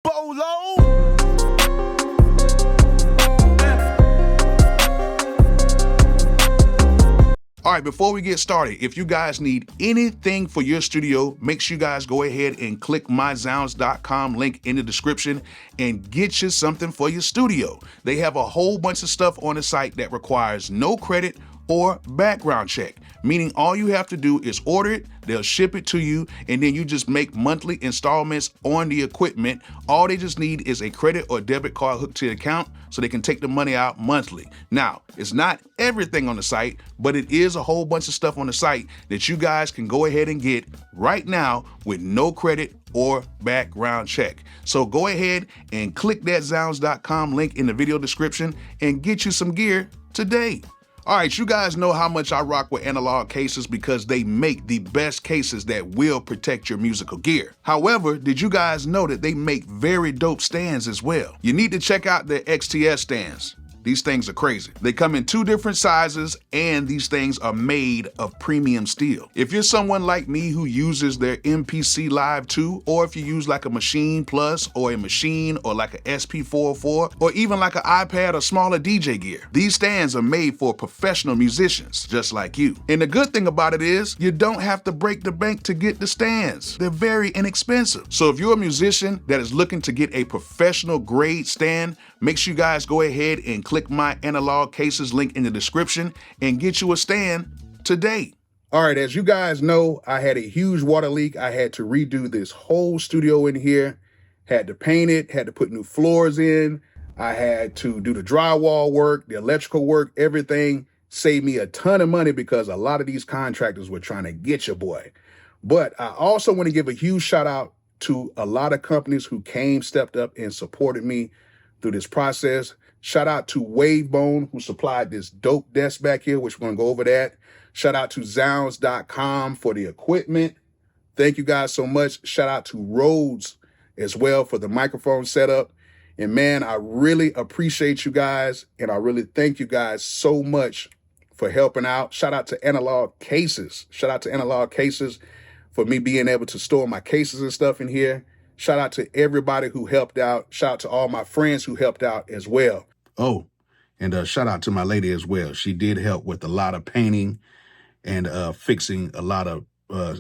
Bolo! All right, before we get started, if you guys need anything for your studio, make sure you guys go ahead and click myzounds.com link in the description and get you something for your studio. They have a whole bunch of stuff on the site that requires no credit or background check, meaning all you have to do is order it, they'll ship it to you, and then you just make monthly installments on the equipment. All they just need is a credit or debit card hooked to the account so they can take the money out monthly. Now, it's not everything on the site, but it is a whole bunch of stuff on the site that you guys can go ahead and get right now with no credit or background check. So go ahead and click that zounds.com link in the video description and get you some gear today. All right, you guys know how much I rock with Analog Cases because they make the best cases that will protect your musical gear. However, did you guys know that they make very dope stands as well? You need to check out their XTS stands. These things are crazy. They come in 2 different sizes and these things are made of premium steel. If you're someone like me who uses their MPC Live 2, or if you use like a Machine Plus or a Machine or like a SP404 or even like an iPad or smaller DJ gear, these stands are made for professional musicians just like you. And the good thing about it is you don't have to break the bank to get the stands. They're very inexpensive. So if you're a musician that is looking to get a professional grade stand, make sure you guys go ahead and click my Analog Cases link in the description and get you a stand today. All right, as you guys know, I had a huge water leak. I had to redo this whole studio in here, had to paint it, had to put new floors in. I had to do the drywall work, the electrical work, everything. Saved me a ton of money because a lot of these contractors were trying to get your boy. But I also want to give a huge shout out to a lot of companies who stepped up and supported me through this process. Shout out to Wavebone, who supplied this dope desk back here, which we're going to go over that. Shout out to zounds.com for the equipment. Thank you guys so much. Shout out to Rhodes as well for the microphone setup. And man, I really appreciate you guys. And I really thank you guys so much for helping out. Shout out to Analog Cases. Shout out to Analog Cases for me being able to store my cases and stuff in here. Shout out to everybody who helped out. Shout out to all my friends who helped out as well. Oh, and shout out to my lady as well. She did help with a lot of painting and fixing a lot of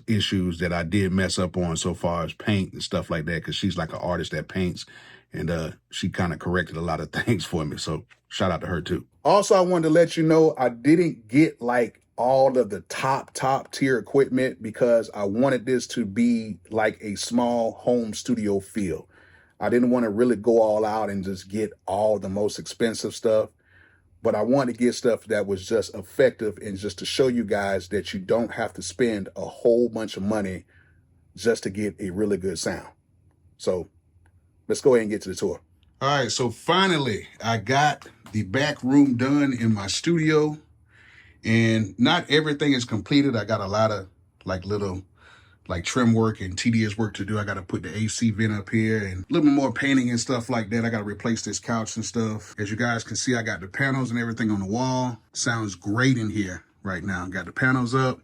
issues that I did mess up on so far as paint and stuff like that, because she's like an artist that paints, and she kind of corrected a lot of things for me. So shout out to her too. Also, I wanted to let you know I didn't get like all of the top tier equipment because I wanted this to be like a small home studio feel. I didn't want to really go all out and just get all the most expensive stuff, but I wanted to get stuff that was just effective and just to show you guys that you don't have to spend a whole bunch of money just to get a really good sound. So let's go ahead and get to the tour. All right, so finally I got the back room done in my studio. And not everything is completed. I got a lot of like little trim work and tedious work to do. I got to put the AC vent up here and a little bit more painting and stuff like that. I got to replace this couch and stuff. As you guys can see, I got the panels and everything on the wall. Sounds great in here right now. Got the panels up.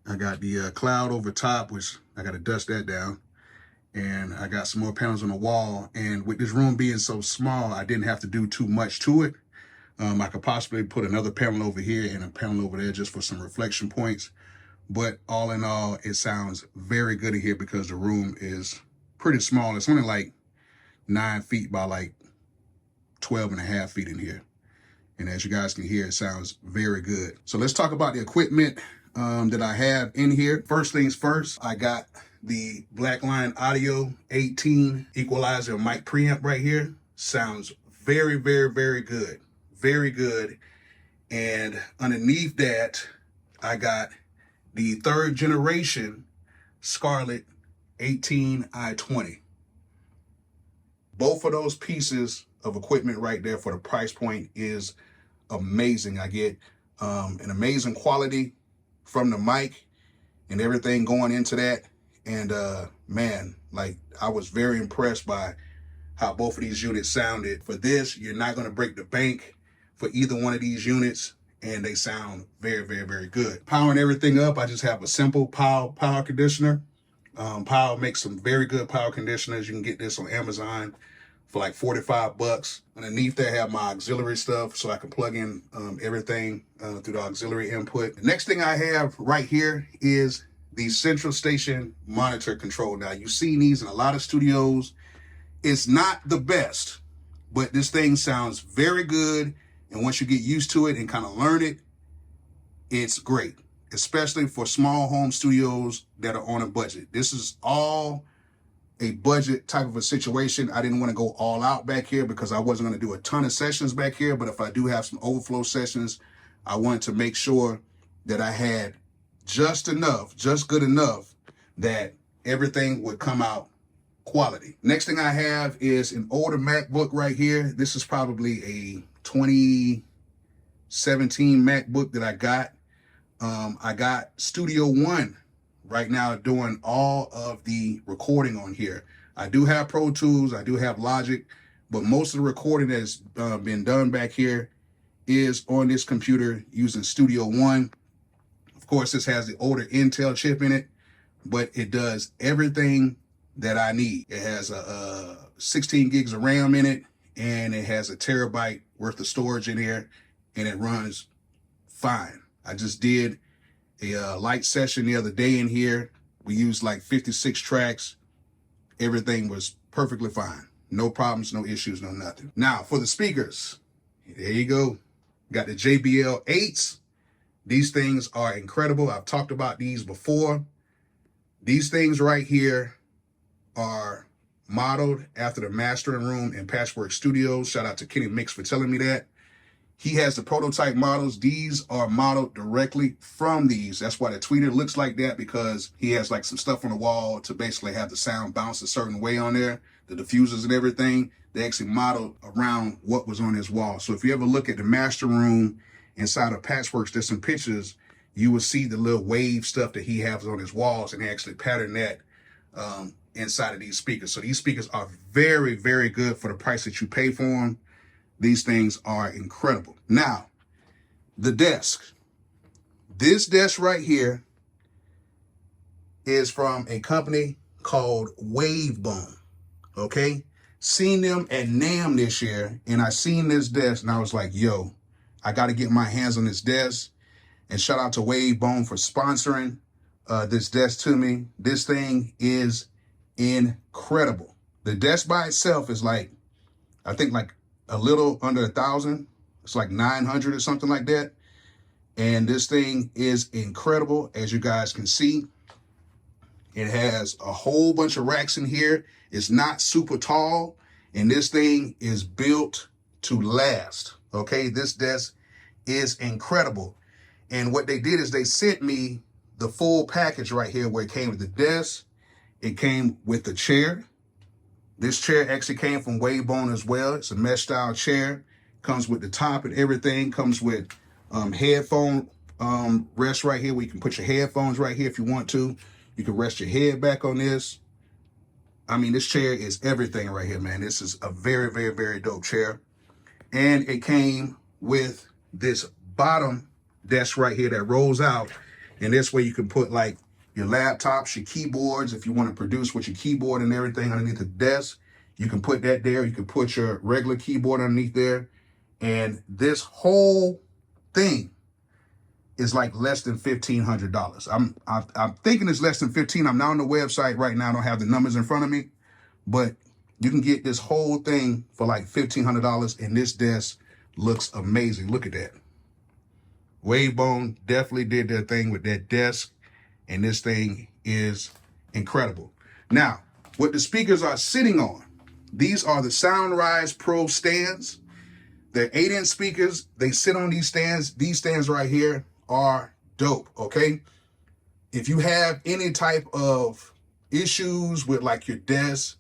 I got the cloud over top, which I got to dust that down. And I got some more panels on the wall. And with this room being so small, I didn't have to do too much to it. I could possibly put another panel over here and a panel over there just for some reflection points. But all in all, it sounds very good in here because the room is pretty small. It's only like 9 feet by like 12.5 feet in here. And as you guys can hear, it sounds very good. So let's talk about the equipment that I have in here. First things first, I got the Blackline Audio 18 equalizer mic preamp right here. Sounds very good. Very good. And underneath that, I got the 3rd generation Scarlett 18i20. Both of those pieces of equipment right there for the price point is amazing. I get an amazing quality from the mic and everything going into that. And man, like I was very impressed by how both of these units sounded. For this, you're not going to break the bank for either one of these units, and they sound very good. Powering everything up, I just have a simple power conditioner Power makes some very good power conditioners. You can get this on Amazon for like 45 bucks. Underneath there, I have my auxiliary stuff so I can plug in everything through the auxiliary input. The next thing I have right here is the central station monitor control. Now, you've seen these in a lot of studios. It's not the best, but this thing sounds very good. And once you get used to it and kind of learn it, it's great, especially for small home studios that are on a budget. This is all a budget type of a situation. I didn't want to go all out back here because I wasn't going to do a ton of sessions back here. But if I do have some overflow sessions, I wanted to make sure that I had just enough, just good enough that everything would come out quality. Next thing I have is an older MacBook right here. This is probably a 2017 MacBook that I got. I got Studio One right now doing all of the recording on here. I do have Pro Tools, I do have Logic, but most of the recording that's been done back here is on this computer using Studio One. Of course, this has the older Intel chip in it, but it does everything that I need. It has a 16 gigs of RAM in it, and it has a terabyte worth of storage in here, and it runs fine. I just did a light session the other day in here. We used like 56 tracks. Everything was perfectly fine. No problems, no issues, no nothing. Now for the speakers, there you go. Got the JBL 8s. These things are incredible. I've talked about these before. These things right here are modeled after the mastering room in Patchwork Studios. Shout out to Kenny Mix for telling me that. He has the prototype models. These are modeled directly from these. That's why the tweeter looks like that, because he has like some stuff on the wall to basically have the sound bounce a certain way on there. The diffusers and everything, they actually modeled around what was on his wall. So if you ever look at the master room inside of Patchworks, there's some pictures, you will see the little wave stuff that he has on his walls, and they actually pattern that inside of these speakers. So these speakers are very, very good for the price that you pay for them. These things are incredible. Now, the desk. This desk right here is from a company called Wavebone, okay? Seen them at NAMM this year, and I seen this desk, and I was like, yo, I got to get my hands on this desk. And shout out to Wavebone for sponsoring this desk to me. This thing is incredible. The desk by itself is like, I think like a little under 1,000. It's like 900 or something like that. And this thing is incredible, as you guys can see. It has a whole bunch of racks in here. It's not super tall, and this thing is built to last. Okay, this desk is incredible. And what they did is they sent me the full package right here, where it came with the desk. It came with the chair. This chair actually came from Wavebone as well. It's a mesh style chair. Comes with the top and everything. Comes with headphone rest right here, where you can put your headphones right here if you want to. You can rest your head back on this. I mean, this chair is everything right here, man. This is a very, very, very dope chair. And it came with this bottom desk right here that rolls out. And this way you can put like your laptops, your keyboards. If you want to produce with your keyboard and everything underneath the desk, you can put that there. You can put your regular keyboard underneath there. And this whole thing is like less than $1,500. I'm thinking it's less than 15. I'm not on the website right now. I don't have the numbers in front of me, but you can get this whole thing for like $1,500, and this desk looks amazing. Look at that. Wavebone definitely did their thing with that desk, and this thing is incredible. Now, what the speakers are sitting on, these are the SoundRise Pro stands. They're 8-inch speakers. They sit on these stands. These stands right here are dope, okay? If you have any type of issues with like your desk,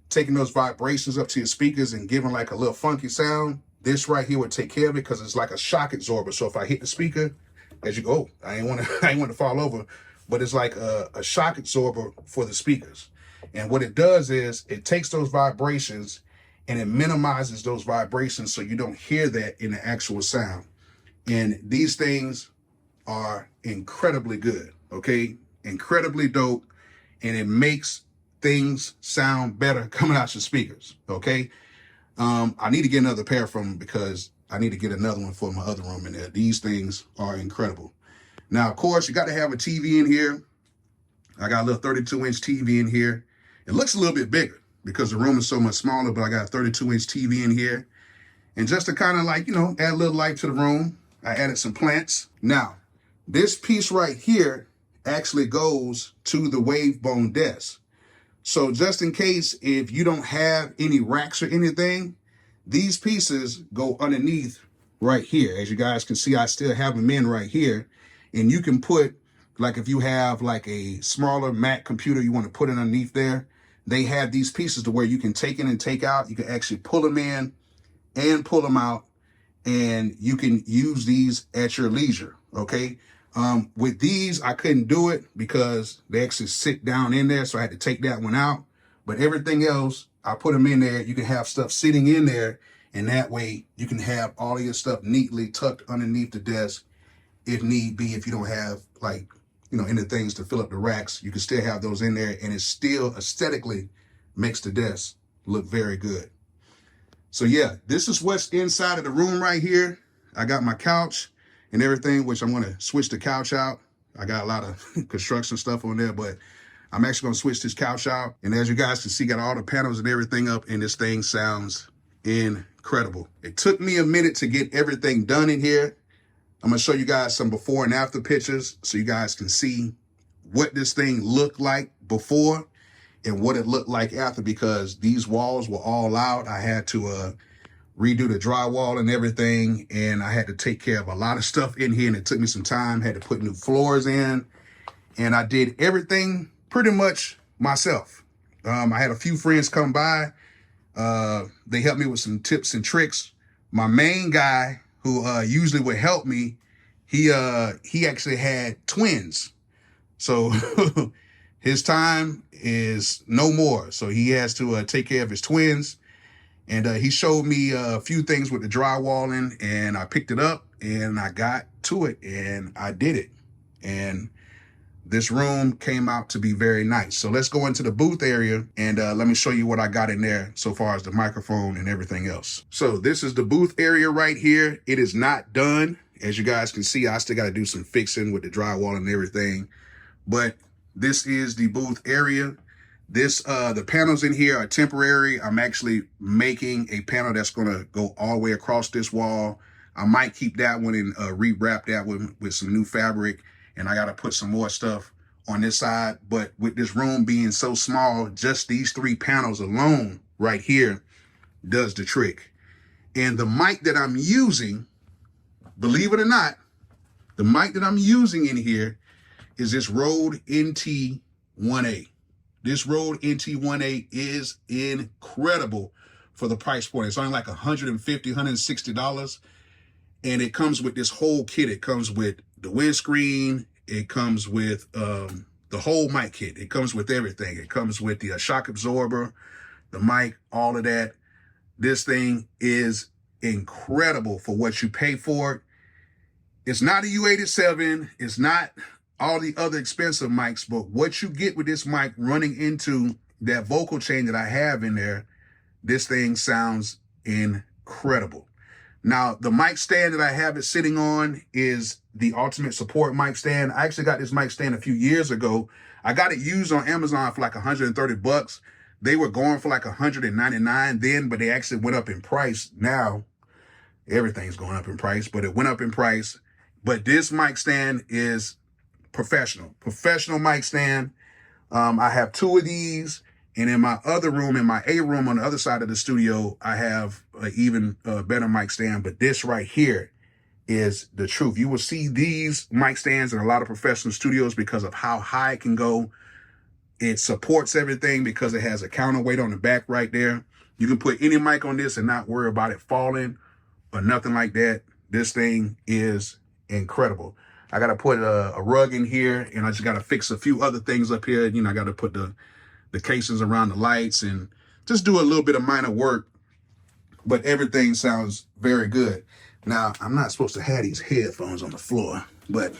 taking those vibrations up to your speakers and giving like a little funky sound, this right here would take care of it, because it's like a shock absorber. So if I hit the speaker, as you go, I ain't want to fall over, but it's like a shock absorber for the speakers. And what it does is it takes those vibrations and it minimizes those vibrations so you don't hear that in the actual sound. And these things are incredibly good, okay? Incredibly dope. and it makes things sound better coming out your speakers, okay? I need to get another pair from them because I need to get another one for my other room in there. These things are incredible. Now, of course, you got to have a TV in here. I got a little 32-inch TV in here. It looks a little bit bigger because the room is so much smaller, but I got a 32-inch TV in here. And just to kind of like, you know, add a little light to the room, I added some plants. Now, this piece right here actually goes to the Wavebone desk. So just in case if you don't have any racks or anything, these pieces go underneath right here. As you guys can see, I still have them in right here. And you can put, like if you have like a smaller Mac computer, you want to put it underneath there, they have these pieces to where you can take in and take out. You can actually pull them in and pull them out, and you can use these at your leisure, okay? With these, I couldn't do it because they actually sit down in there, so I had to take that one out. But everything else, I put them in there. You can have stuff sitting in there, and that way you can have all of your stuff neatly tucked underneath the desk if need be. If you don't have, like, you know, any things to fill up the racks, you can still have those in there, and it still aesthetically makes the desk look very good. So yeah, this is what's inside of the room right here. I got my couch and everything, which I'm going to switch the couch out. I got a lot of construction stuff on there, but I'm actually going to switch this couch out. And as you guys can see, got all the panels and everything up, and this thing sounds incredible. It took me a minute to get everything done in here. I'm going to show you guys some before and after pictures so you guys can see what this thing looked like before and what it looked like after, because these walls were all out. I had to redo the drywall and everything, and I had to take care of a lot of stuff in here, and it took me some time. Had to put new floors in, and I did everything pretty much myself. I had a few friends come by. They helped me with some tips and tricks. My main guy, who usually would help me, he actually had twins. So his time is no more. So he has to take care of his twins. And he showed me a few things with the drywalling, and I picked it up and I got to it and I did it. And this room came out to be very nice. So let's go into the booth area and let me show you what I got in there so far as the microphone and everything else. So this is the booth area right here. It is not done. As you guys can see, I still got to do some fixing with the drywall and everything. But this is the booth area. The panels in here are temporary. I'm actually making a panel that's going to go all the way across this wall. I might keep that one and rewrap that one with some new fabric. And I got to put some more stuff on this side. But with this room being so small, just these 3 panels alone right here does the trick. And the mic that I'm using, believe it or not, the mic that I'm using in here is this Rode NT1A. This Rode NT1A is incredible for the price point. It's only like $150, $160. And it comes with this whole kit. It comes with the windscreen. It comes with the whole mic kit. It comes with everything. It comes with the shock absorber, the mic, all of that. This thing is incredible for what you pay for it. It's not a U87. It's not all the other expensive mics, but what you get with this mic running into that vocal chain that I have in there, this thing sounds incredible. Now, the mic stand that I have it sitting on is the Ultimate Support mic stand. I actually got this mic stand a few years ago. I got it used on Amazon for like $130. They were going for like $199 then, but they actually went up in price. Now, everything's going up in price, but it went up in price. But this mic stand is professional mic stand. I have 2 of these, and in my other room, in my A room on the other side of the studio, I have an even better mic stand. But this right here is the truth. You will see these mic stands in a lot of professional studios because of how high it can go. It supports everything because it has a counterweight on the back right there. You can put any mic on this and not worry about it falling or nothing like that. This thing is incredible. I got to put a rug in here, and I just got to fix a few other things up here. You know, I got to put the casings around the lights and just do a little bit of minor work, but everything sounds very good. Now, I'm not supposed to have these headphones on the floor, but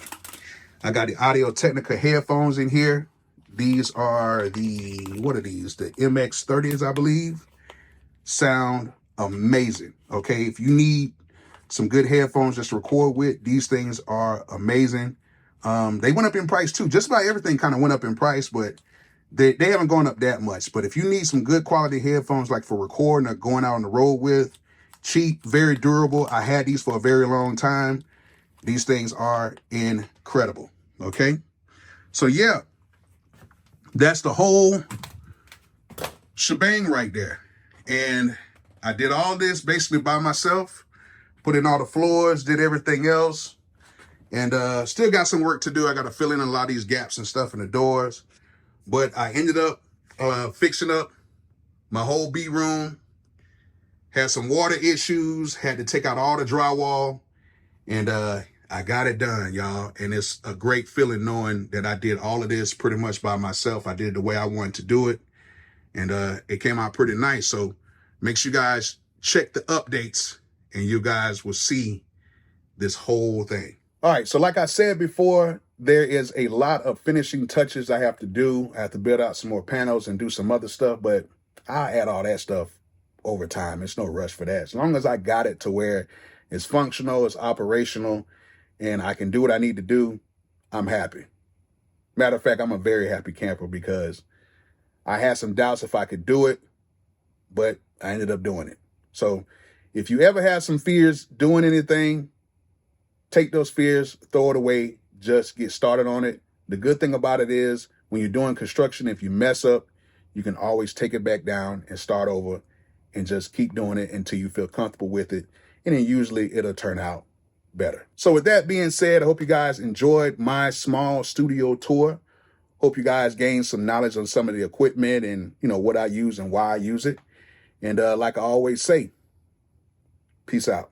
I got the Audio Technica headphones in here. These are what are these? The MX30s, I believe. Sound amazing. Okay, if you need some good headphones just to record with, these things are amazing. They went up in price too. Just about everything kind of went up in price, but they haven't gone up that much. But if you need some good quality headphones, like for recording or going out on the road with, cheap, very durable. I had these for a very long time. These things are incredible. Okay, so yeah, that's the whole shebang right there. And I did all this basically by myself, put in all the floors, did everything else, and still got some work to do. I got to fill in a lot of these gaps and stuff in the doors, but I ended up fixing up my whole B room. Had some water issues, had to take out all the drywall, and I got it done, y'all. And it's a great feeling knowing that I did all of this pretty much by myself. I did it the way I wanted to do it, and it came out pretty nice. So make sure you guys check the updates, and you guys will see this whole thing. All right, so like I said before, there is a lot of finishing touches I have to do. I have to build out some more panels and do some other stuff, but I'll add all that stuff over time. It's no rush for that. As long as I got it to where it's functional, it's operational, and I can do what I need to do, I'm happy. Matter of fact, I'm a very happy camper because I had some doubts if I could do it, but I ended up doing it. So if you ever have some fears doing anything, take those fears, throw it away, just get started on it. The good thing about it is when you're doing construction, if you mess up, you can always take it back down and start over and just keep doing it until you feel comfortable with it. And then usually it'll turn out better. So with that being said, I hope you guys enjoyed my small studio tour. Hope you guys gained some knowledge on some of the equipment and, what I use and why I use it. And like I always say, peace out.